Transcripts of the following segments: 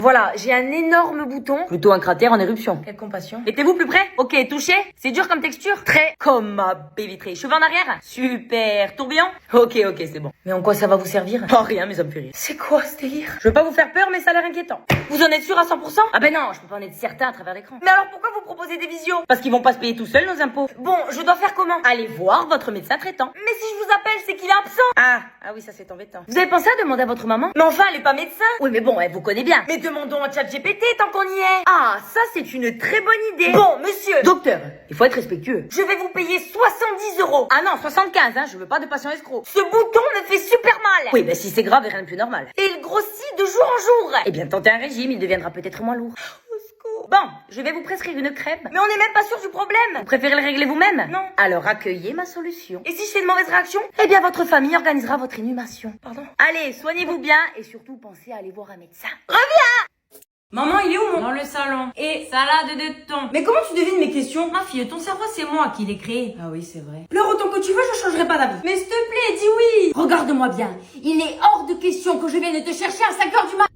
Voilà, j'ai un énorme bouton. Plutôt un cratère en éruption. Quelle compassion. Mettez-vous plus près? Ok, touché. C'est dur comme texture. Très comme ma baie vitrée. Cheveux en arrière? Super. Tourbillon? Ok, c'est bon. Mais en quoi ça va vous servir? Oh, rien, mais ça me fait rire. C'est quoi ce délire? Je veux pas vous faire peur, mais ça a l'air inquiétant. Vous en êtes sûr à 100%? Ah ben non, je peux pas en être certain à travers l'écran. Mais alors pourquoi vous proposez des visios? Parce qu'ils vont pas se payer tout seuls nos impôts. Bon, je dois faire comment? Allez voir votre médecin traitant. Mais si je vous appelle, c'est qu'il est absent. Ah oui, ça c'est embêtant. Vous avez pensé à demander à votre maman? Mais enfin, elle est pas médecin. Oui, mais bon, elle vous connaît bien. Mais demandons à ChatGPT tant qu'on y est. Ah, ça c'est une très bonne idée. Bon, monsieur. Docteur, il faut être respectueux. Je vais vous payer 70 €. Ah non, 75, hein, je veux pas de patient escroc. Ce bouton me fait super mal. Oui, bah si c'est grave, rien de plus normal. Et il grossit de jour en jour. Eh bien, tentez un régime, il deviendra peut-être moins lourd. Bon, je vais vous prescrire une crème, mais on n'est même pas sûr du problème. Vous préférez le régler vous-même? Non. Alors accueillez ma solution. Et si je fais une mauvaise réaction? Eh bien, votre famille organisera votre inhumation. Pardon? Allez, soignez-vous bien et surtout pensez à aller voir un médecin. Reviens! Maman, il est où mon... Dans le salon. Et salade de thon. Mais comment tu devines mes questions? Ma fille, ton cerveau, c'est moi qui l'ai créé. Ah oui, c'est vrai. Pleure autant que tu veux, je changerai pas d'avis. Mais s'il te plaît, dis oui. Regarde-moi bien. Il est hors de question que je vienne te chercher à 5 h du matin.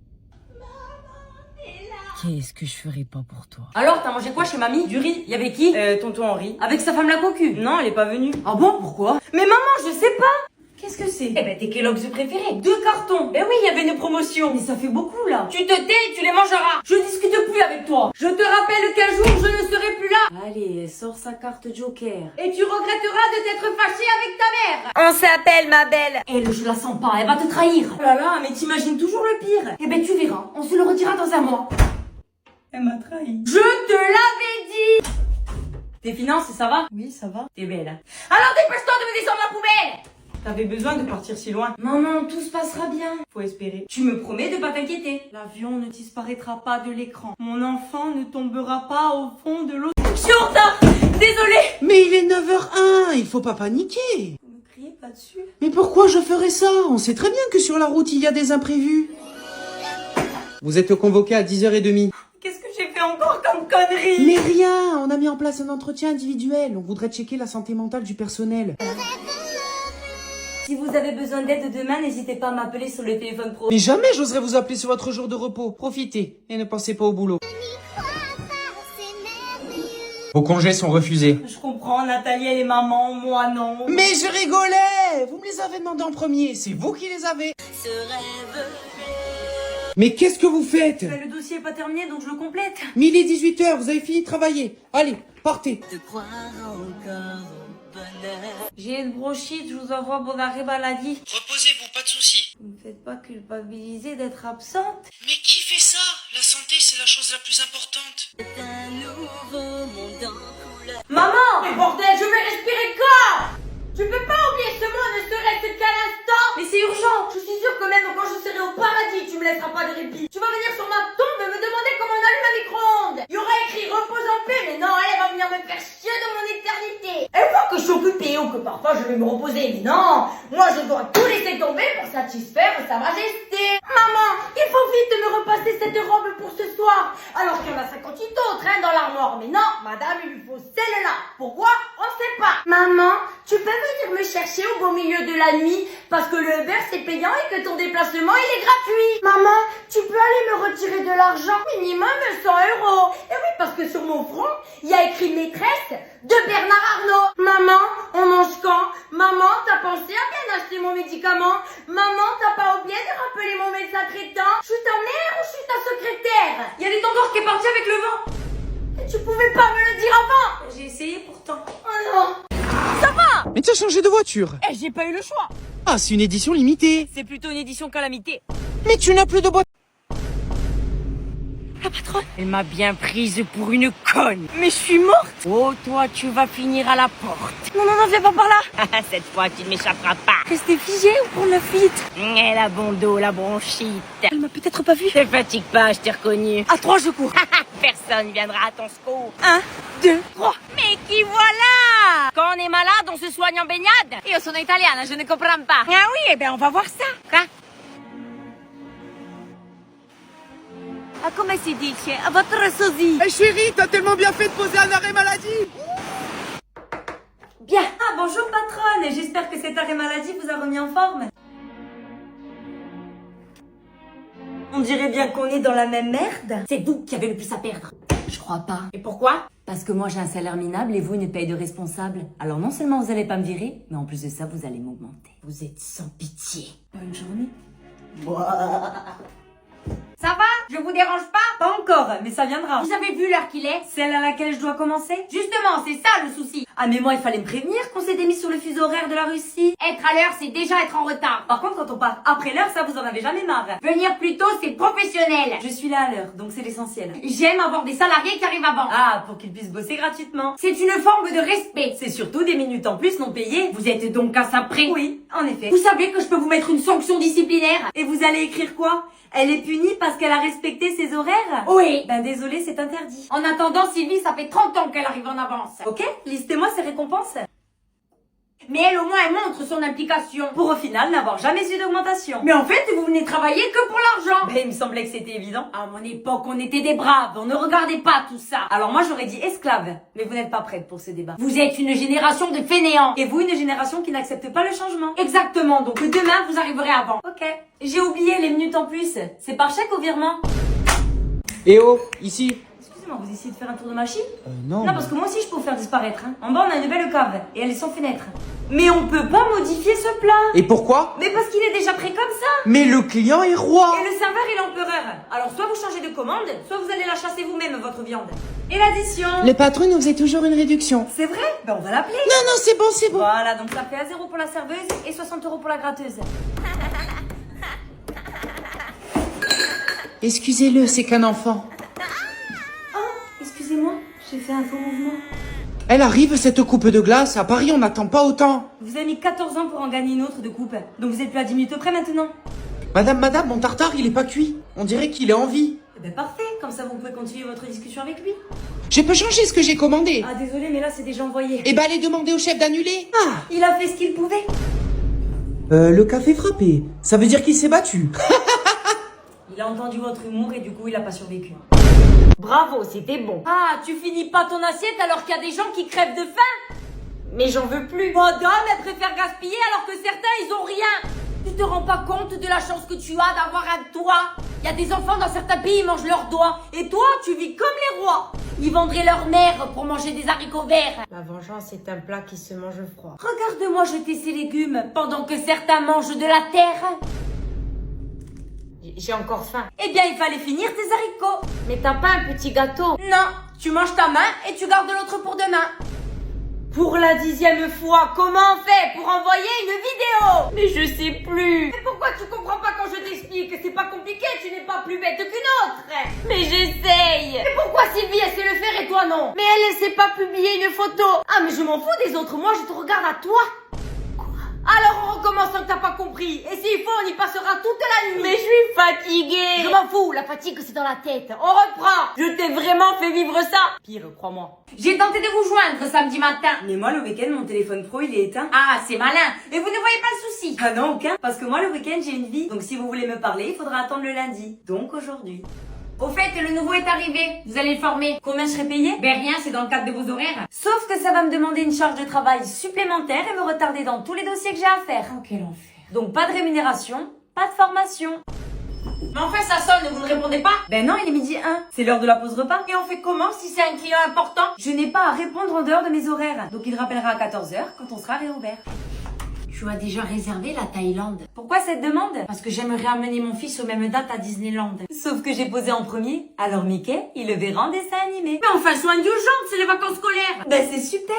Qu'est-ce que je ferais pas pour toi? Alors, t'as mangé quoi chez mamie? Du riz. Y avait qui? Tonton Henri. Avec sa femme la cocu? Non, elle est pas venue. Ah bon, pourquoi? Mais maman, je sais pas. Qu'est-ce que c'est? Eh ben, tes Kellogg's préférés. 2 cartons. Ben oui, il y avait une promotion. Mais ça fait beaucoup, là. Tu te tais et tu les mangeras. Je discute plus avec toi. Je te rappelle qu'un jour, je ne serai plus là. Allez, elle sort sa carte Joker. Et tu regretteras de t'être fâchée avec ta mère. On s'appelle, ma belle. Elle, je la sens pas, elle va te trahir. Oh là là, mais t'imagines toujours le pire. Eh ben, tu verras. On se le redira dans un mois. Elle m'a trahi. Je te l'avais dit. Tes finances, ça va? Oui, ça va. T'es belle. Alors dépêche-toi de me descendre la poubelle. T'avais besoin de partir si loin. Maman, tout se passera bien. Faut espérer. Tu me promets de pas t'inquiéter. L'avion ne disparaîtra pas de l'écran. Mon enfant ne tombera pas au fond de l'eau. Je suis en retard. Désolée. Mais il est 9h01, il faut pas paniquer. Vous me criez pas dessus? Mais pourquoi je ferais ça? On sait très bien que sur la route, il y a des imprévus. Vous êtes convoqué à 10h30. Qu'est-ce que j'ai fait encore comme connerie? Mais rien, on a mis en place un entretien individuel. On voudrait checker la santé mentale du personnel. Si vous avez besoin d'aide demain, n'hésitez pas à m'appeler sur le téléphone pro. Mais jamais j'oserais vous appeler sur votre jour de repos. Profitez et ne pensez pas au boulot. Vos congés sont refusés. Je comprends, Nathalie elle est maman, moi non. Mais je rigolais. Vous me les avez demandés en premier, c'est vous qui les avez. Ce rêve. Mais qu'est-ce que vous faites? Le dossier est pas terminé, donc je le complète. Mais il est 18h, vous avez fini de travailler. Allez, partez. De croire encore au bonheur. J'ai une bronchite, je vous envoie bon arrêt maladie. Reposez-vous, pas de soucis. Ne me faites pas culpabiliser d'être absente. Mais qui fait ça? La santé, c'est la chose la plus importante. C'est un nouveau monde en couleur. Maman! Mais bordel, je vais respirer quand? Tu peux pas oublier ce mot, ne serait-ce qu'à l'instant. Mais c'est urgent. Je suis sûre que même quand je serai au paradis, tu me laisseras pas de répit. Tu vas venir sur ma tombe et me demander comment on allume un micro-ondes. Il y aura écrit repose en paix, mais non, elle va venir me faire chier de mon éternité. Elle voit que je suis occupée ou que parfois je vais me reposer, mais non. Moi, je dois tout laisser tomber pour satisfaire sa majesté. Maman, il faut vite me repasser cette robe pour ce soir. Alors qu'il y en a 58 autres, dans l'armoire. Mais non, madame, il lui faut celle-là. Pourquoi? On sait pas. Maman, tu peux venir me chercher au beau milieu de la nuit parce que le Uber c'est payant et que ton déplacement il est gratuit. Maman, tu peux aller me retirer de l'argent minimum 100 €. Et oui, parce que sur mon front, il y a écrit maîtresse de Bernard Arnault. Maman, on mange quand? Maman, t'as pensé à bien acheter mon médicament? Maman, t'as pas oublié de rappeler mon médecin traitant? Je suis ta mère ou je suis ta secrétaire? Il y a des tendeurs qui est parti avec le vent. Et tu pouvais pas me le dire avant? J'ai essayé pourtant. Oh non. Ça va! Mais tu as changé de voiture. Eh, j'ai pas eu le choix. Ah, c'est une édition limitée. C'est plutôt une édition calamité. Mais tu n'as plus de boîte. La patronne, elle m'a bien prise pour une conne. Mais je suis morte. Oh, toi, tu vas finir à la porte. Non, non, non, viens pas par là. Cette fois, tu ne m'échapperas pas. Rester figée ou prendre la fuite? Elle a bon dos, la bronchite. Elle m'a peut-être pas vue. Ne fatigue pas, je t'ai reconnu. À 3, je cours. Personne viendra à ton secours. 1, 2, 3. Mais qui voilà? Quand on est malade, on se soigne en baignade. Io sono italiana, je ne comprends pas. Ah oui, eh ben on va voir ça. Quoi? Ah, come si dice? A votre sosie. Hey chérie, t'as tellement bien fait de poser un arrêt maladie. Bien. Ah, bonjour patronne. J'espère que cet arrêt maladie vous a remis en forme. On dirait bien qu'on est dans la même merde. C'est vous qui avez le plus à perdre. Je crois pas. Et pourquoi? Parce que moi j'ai un salaire minable et vous une paye de responsable. Alors non seulement vous allez pas me virer, mais en plus de ça vous allez m'augmenter. Vous êtes sans pitié. Bonne journée. Ça va? Je vous dérange pas? Pas encore, mais ça viendra. Vous avez vu l'heure qu'il est? Celle à laquelle je dois commencer? Justement, c'est ça le souci. Ah mais moi il fallait me prévenir qu'on s'était mis sur le fuseau horaire de la Russie. Être à l'heure, c'est déjà être en retard. Par contre, quand on part après l'heure, ça vous en avez jamais marre. Venir plus tôt, c'est professionnel. Je suis là à l'heure, donc c'est l'essentiel. J'aime avoir des salariés qui arrivent avant. Ah, pour qu'ils puissent bosser gratuitement. C'est une forme de respect. C'est surtout des minutes en plus non payées. Vous êtes donc à ça près. Oui, en effet. Vous savez que je peux vous mettre une sanction disciplinaire? Et vous allez écrire quoi? Elle est punie parce qu'elle a respecté ses horaires? Oui. Ben désolé, c'est interdit. En attendant, Sylvie, ça fait 30 ans qu'elle arrive en avance. Ok, listez-moi ses récompenses. Mais elle, au moins, elle montre son implication. Pour au final n'avoir jamais eu d'augmentation. Mais en fait, vous venez travailler que pour l'argent. Ben il me semblait que c'était évident. À mon époque, on était des braves. On ne regardait pas tout ça. Alors moi j'aurais dit esclave, mais vous n'êtes pas prête pour ce débat. Vous êtes une génération de fainéants. Et vous, une génération qui n'accepte pas le changement. Exactement. Donc demain, vous arriverez avant. Ok. J'ai oublié les minutes en plus. C'est par chèque ou virement? Eh oh, ici. Excusez-moi, vous essayez de faire un tour de machine? Non. Non, parce que moi aussi je peux vous faire disparaître. Hein. En bas on a une belle cave et elle est sans fenêtre. Mais on peut pas modifier ce plat. Et pourquoi? Mais parce qu'il est déjà prêt comme ça. Mais le client est roi. Et le serveur est l'empereur. Alors soit vous changez de commande, soit vous allez la chasser vous-même votre viande. Et l'addition? Le patron nous faisait toujours une réduction. C'est vrai? Ben on va l'appeler. Non, non, c'est bon, c'est bon. Voilà, donc ça fait à 0 pour la serveuse et 60 € pour la gratteuse. Excusez-le, c'est qu'un enfant. Excusez-moi, j'ai fait un faux mouvement. Elle arrive, cette coupe de glace. À Paris, on n'attend pas autant. Vous avez mis 14 ans pour en gagner une autre de coupe. Donc vous êtes plus à 10 minutes près maintenant. Madame, mon tartare, il est pas cuit. On dirait qu'il est en vie. Eh ben parfait, comme ça vous pouvez continuer votre discussion avec lui. Je peux changer ce que j'ai commandé. Ah désolé, mais là c'est déjà envoyé. Eh ben, allez demander au chef d'annuler. Ah, il a fait ce qu'il pouvait. Le café frappé. Ça veut dire qu'il s'est battu. Il a entendu votre humour et du coup il a pas survécu. Bravo, c'était bon. Ah, tu finis pas ton assiette alors qu'il y a des gens qui crèvent de faim? Mais j'en veux plus. Madame, elle préfère gaspiller alors que certains, ils ont rien. Tu te rends pas compte de la chance que tu as d'avoir un toit? Il y a des enfants dans certains pays, ils mangent leurs doigts. Et toi, tu vis comme les rois. Ils vendraient leur mère pour manger des haricots verts. La vengeance est un plat qui se mange froid. Regarde-moi jeter ces légumes pendant que certains mangent de la terre. J'ai encore faim. Eh bien, il fallait finir tes haricots. Mais t'as pas un petit gâteau? Non, tu manges ta main et tu gardes l'autre pour demain. Pour la 10e fois, comment on fait pour envoyer une vidéo? Mais je sais plus. Mais pourquoi tu comprends pas quand je t'explique? C'est pas compliqué, tu n'es pas plus bête qu'une autre. Mais j'essaye. Mais pourquoi Sylvie, elle sait le faire et toi non? Mais elle sait pas publier une photo. Ah, mais je m'en fous des autres, moi je te regarde à toi. Alors on recommence tant que t'as pas compris. Et s'il faut, on y passera toute la nuit. Mais je suis fatiguée. Je m'en fous, la fatigue c'est dans la tête. On reprend. Je t'ai vraiment fait vivre ça. Pire, crois-moi. J'ai tenté de vous joindre samedi matin. Mais moi, le week-end, mon téléphone pro, il est éteint. Ah, c'est malin. Et vous ne voyez pas le souci? Ah non, aucun. Parce que moi, le week-end, j'ai une vie. Donc si vous voulez me parler, il faudra attendre le lundi. Donc aujourd'hui. Au fait, le nouveau est arrivé. Vous allez le former. Combien je serai payée? Ben rien, c'est dans le cadre de vos horaires. Sauf que ça va me demander une charge de travail supplémentaire et me retarder dans tous les dossiers que j'ai à faire. Oh, quel enfer. Donc pas de rémunération, pas de formation. Mais enfin, ça sonne, vous ne répondez pas? Ben non, il est 12h01. C'est l'heure de la pause repas. Et on fait comment si c'est un client important? Je n'ai pas à répondre en dehors de mes horaires. Donc il rappellera à 14h quand on sera réouvert. Tu as déjà réservé la Thaïlande. Pourquoi cette demande? Parce que j'aimerais amener mon fils aux mêmes dates à Disneyland. Sauf que j'ai posé en premier. Alors Mickey, il le verra en dessin animé. Mais enfin, sois indulgente, c'est les vacances scolaires. Ben c'est super.